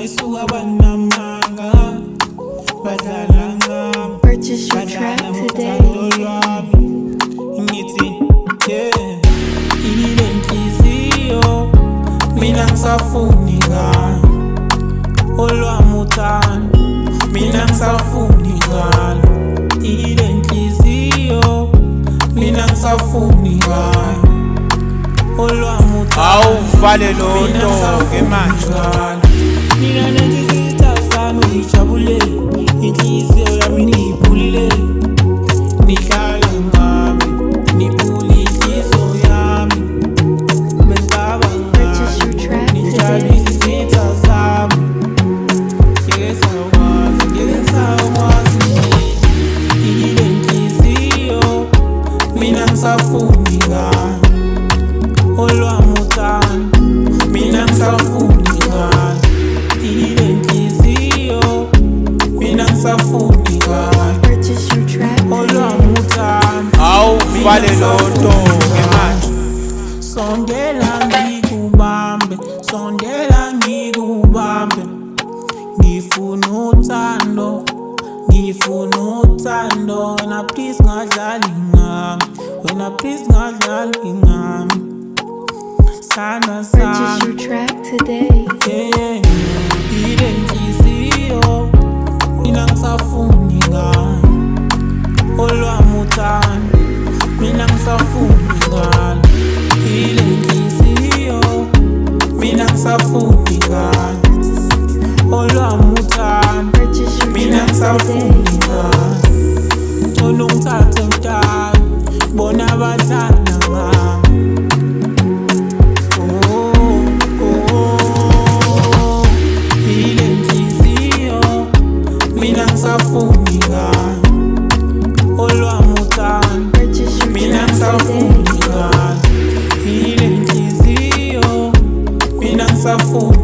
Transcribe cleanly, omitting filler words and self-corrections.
isuka banamanga badalanga. Purchase your track today. Ngithi yeah, ile nhliziyo mina ngisafuni ngalo olwami uthando, mina ngisafuni ngalo. Ile nhliziyo mina ngisafuni ngalo olwami uthando, awuvale lonto ke manje. Mina nezizitha zami ngijabule, inhliziyo yami niyiphulile. Nihlala ngami, niphule inhliziyo yami. Bengicabanga Purchase your track nijabule today. izitha zami. Ngeke ngisakwazi ile nhliziyo mina ngisafuni ngalo olwami uthando, mina ngisafuni ngalo. Ile nhliziyo mina ngisafuni ngalo Purchase your track olwami today. uthando. Awuvale lonto ke manje. Sondela ngikubambe, sondela ngikubambe. Ngifuna uthando, ngifuna uthando. Wena please ngadlali ngami, wena please ngadlali ngami. Sana Purchase sana your track today. yeah, ile nhliziyo mina ngisafuni ngalo olwami uthando, mina ngisafuni ngalo. Ile nhliziyo mina ngisafuni ngalo olwami uthando, Purchase your mina track ngisafuni today. ngalo. Ngicela ungithathe mdala, bona badlala ngami. Ile nhliziyo mina ngisafuni ngalo olwami uthando, Purchase your mina track ngisafuni today. ngalo. Ile nhliziyo mina ngisafuni